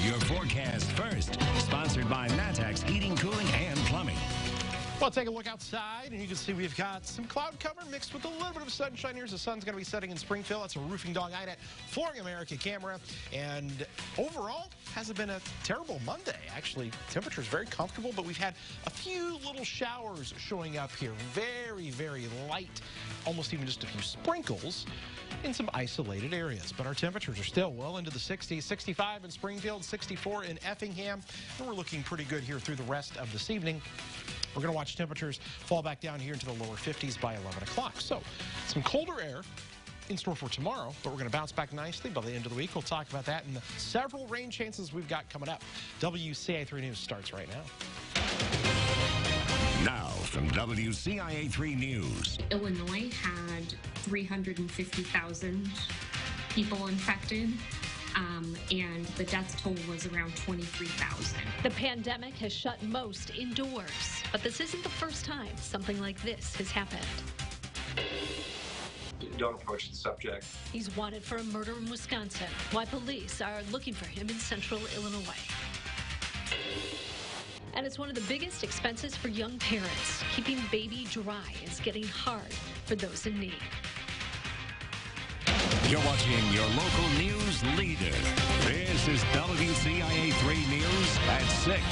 Your forecast first. Sponsored by Natax Heating, Cooling, and Plumbing. Well, take a look outside, and you can see we've got some cloud cover mixed with a little bit of sunshine. Here's the sun's going to be setting in Springfield. That's a Roofing Dog INET Flooring America camera. And overall, hasn't been a terrible Monday. Actually, temperature's very comfortable, but we've had a few little showers showing up here. Very, very light, almost even just a few sprinkles in some isolated areas. But our temperatures are still well into the 60s, 65 in Springfield, 64 in Effingham. And we're looking pretty good here through the rest of this evening. We're going to watch temperatures fall back down here into the lower 50s by 11 o'clock. So some colder air in store for tomorrow, but we're going to bounce back nicely by the end of the week. We'll talk about that and the several rain chances we've got coming up. WCIA 3 News starts right now. Now from WCIA 3 News. Illinois had 350,000 people infected. And the death toll was around 23,000. The pandemic has shut most indoors, but this isn't the first time something like this has happened. Don't approach the subject. He's wanted for a murder in Wisconsin, while police are looking for him in central Illinois. And it's one of the biggest expenses for young parents. Keeping baby dry is getting hard for those in need. You're watching your local news leader. This is WCIA 3 News at 6.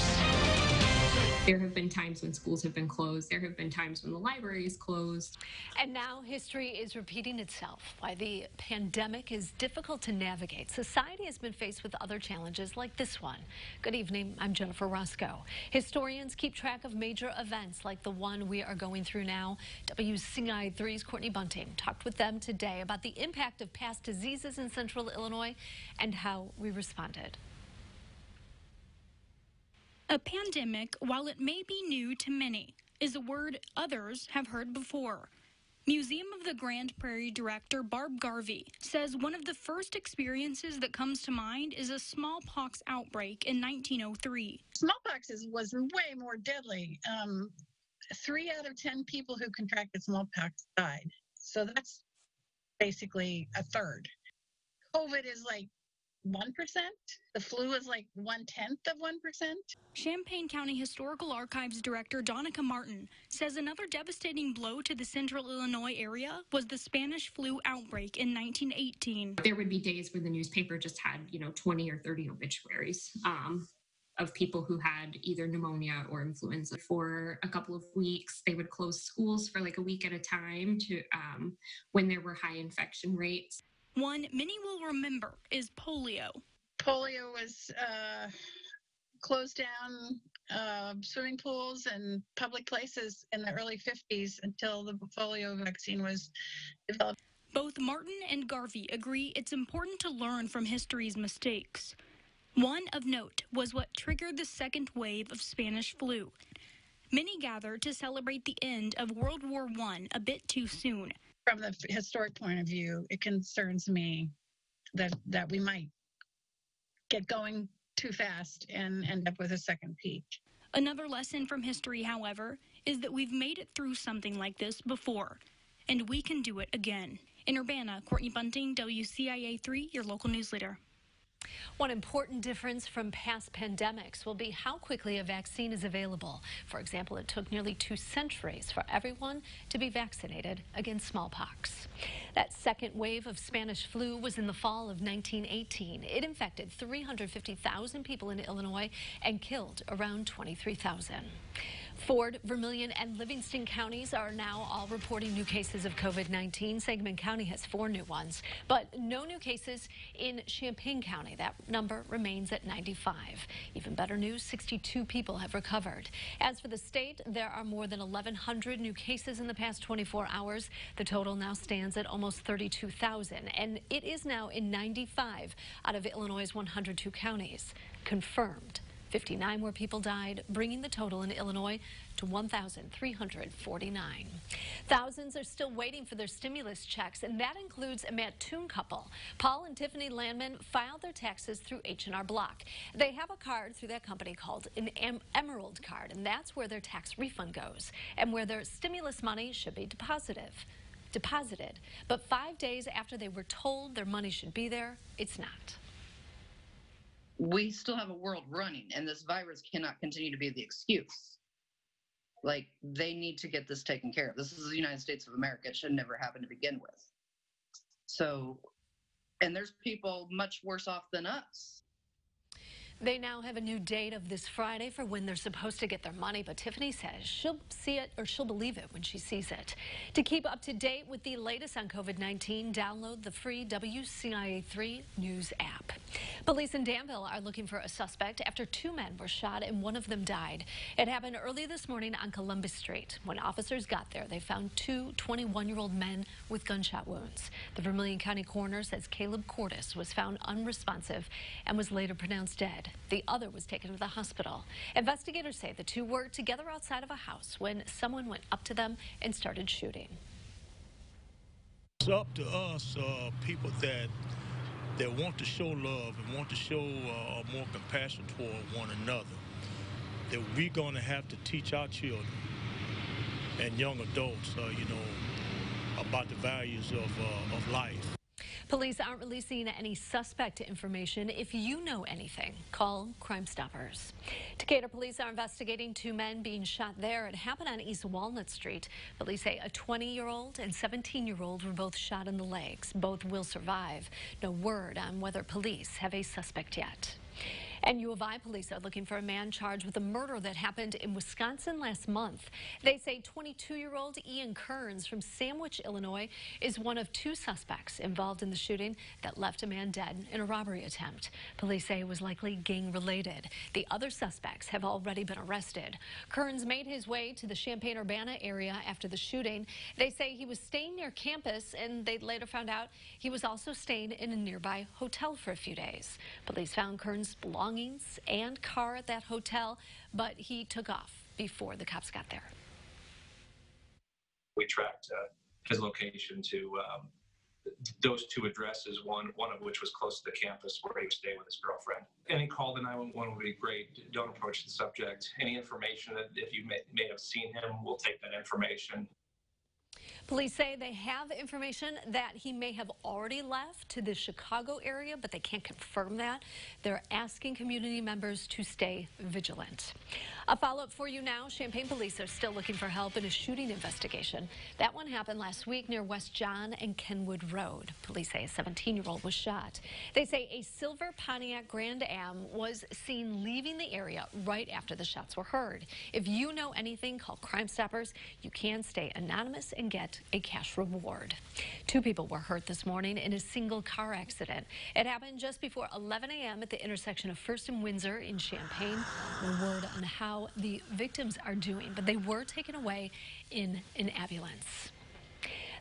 There have been times when schools have been closed. There have been times when the library is closed. And now history is repeating itself. Why the pandemic is difficult to navigate. Society has been faced with other challenges like this one. Good evening, I'm Jennifer Roscoe. Historians keep track of major events like the one we are going through now. WCIA 3's Courtney Bunting talked with them today about the impact of past diseases in central Illinois and how we responded. A pandemic, while it may be new to many, is a word others have heard before. Museum of the Grand Prairie director Barb Garvey says one of the first experiences that comes to mind is a smallpox outbreak in 1903. Smallpox was way more deadly. 3 out of 10 people who contracted smallpox died. So that's basically a third. COVID is like 1%. The flu is like 1/10 of 1%. Champaign County Historical Archives Director Donica Martin says another devastating blow to the central Illinois area was the Spanish flu outbreak in 1918. There would be days where the newspaper just had, 20 or 30 obituaries of people who had either pneumonia or influenza. For a couple of weeks, they would close schools for like a week at a time to when there were high infection rates. One many will remember is polio. Polio was closed down swimming pools and public places in the early 50s until the polio vaccine was developed. Both Martin and Garvey agree it's important to learn from history's mistakes. One of note was what triggered the second wave of Spanish flu. Many gathered to celebrate the end of World War I a bit too soon. From the historic point of view, it concerns me that we might get going too fast and end up with a second peak. Another lesson from history, however, is that we've made it through something like this before, and we can do it again. In Urbana, Courtney Bunting, WCIA 3, your local news leader. One important difference from past pandemics will be how quickly a vaccine is available. For example, it took nearly 2 centuries for everyone to be vaccinated against smallpox. That second wave of Spanish flu was in the fall of 1918. It infected 350,000 people in Illinois and killed around 23,000. Ford, Vermilion, and Livingston counties are now all reporting new cases of COVID-19. Sangamon County has 4 new ones, but no new cases in Champaign County. That number remains at 95. Even better news, 62 people have recovered. As for the state, there are more than 1,100 new cases in the past 24 hours. The total now stands at almost 32,000, and it is now in 95 out of Illinois' 102 counties. Confirmed. 59 more people died, bringing the total in Illinois to 1,349. Thousands are still waiting for their stimulus checks, and that includes a Mattoon couple. Paul and Tiffany Landman filed their taxes through H&R Block. They have a card through that company called an Emerald card, and that's where their tax refund goes and where their stimulus money should be deposited. But 5 days after they were told their money should be there, it's not. we still have a world running, and this virus cannot continue to be the excuse. Like, they need to get this taken care of. This is the United States of America. It should never happen to begin with. So, and there's people much worse off than us. They now have a new date of this Friday for when they're supposed to get their money, but Tiffany says she'll see it, or she'll believe it when she sees it. To keep up to date with the latest on COVID-19, download the free WCIA 3 News app. Police in Danville are looking for a suspect after 2 men were shot and one of them died. It happened early this morning on Columbus Street. When officers got there, they found 2 21-year-old men with gunshot wounds. The Vermilion County coroner says Caleb Cordes was found unresponsive and was later pronounced dead. The other was taken to the hospital. Investigators say the 2 were together outside of a house when someone went up to them and started shooting. It's up to us, people that want to show love and want to show more compassion toward one another, that we're going to have to teach our children and young adults, about the values of life. Police aren't releasing any suspect information. If you know anything, call Crime Stoppers. Decatur police are investigating 2 men being shot there. It happened on East Walnut Street. Police say a 20-year-old and 17-year-old were both shot in the legs. Both will survive. No word on whether police have a suspect yet. And U of I police are looking for a man charged with a murder that happened in Wisconsin last month. They say 22-year-old Ian Kearns from Sandwich, Illinois, is one of 2 suspects involved in the shooting that left a man dead in a robbery attempt. Police say it was likely gang-related. The other suspects have already been arrested. Kearns made his way to the Champaign-Urbana area after the shooting. They say he was staying near campus, and they later found out he was also staying in a nearby hotel for a few days. Police found Kearns' belongings and car at that hotel, but he took off before the cops got there. We tracked his location to those 2 addresses, one of which was close to the campus where he stayed with his girlfriend. Any call to 911 would be great. Don't approach the subject. Any information that if you may have seen him, we'll take that information. Police say they have information that he may have already left to the Chicago area, but they can't confirm that. They're asking community members to stay vigilant. A follow-up for you now. Champaign police are still looking for help in a shooting investigation. That one happened last week near West John and Kenwood Road. Police say a 17-year-old was shot. They say a silver Pontiac Grand Am was seen leaving the area right after the shots were heard. If you know anything, call Crime Stoppers. You can stay anonymous and get a cash reward. 2 people were hurt this morning in a single car accident. It happened just before 11 a.m. at the intersection of First and Windsor in Champaign. No word on how the victims are doing, but they were taken away in an ambulance.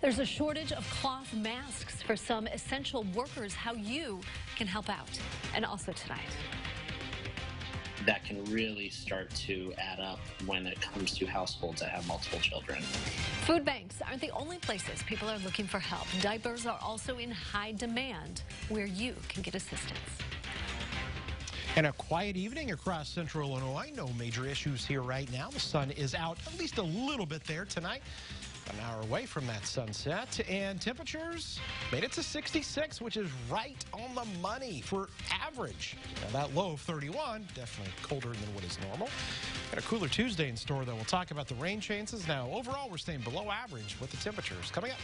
There's a shortage of cloth masks for some essential workers. How you can help out. And also tonight, that can really start to add up when it comes to households that have multiple children. Food banks aren't the only places people are looking for help. Diapers are also in high demand where you can get assistance. And a quiet evening across central Illinois. No major issues here right now. The sun is out at least a little bit there tonight. An hour away from that sunset, and temperatures made it to 66, which is right on the money for average. Now that low of 31, definitely colder than what is normal. Got a cooler Tuesday in store, though. We'll talk about the rain chances. Now, overall, we're staying below average with the temperatures. Coming up.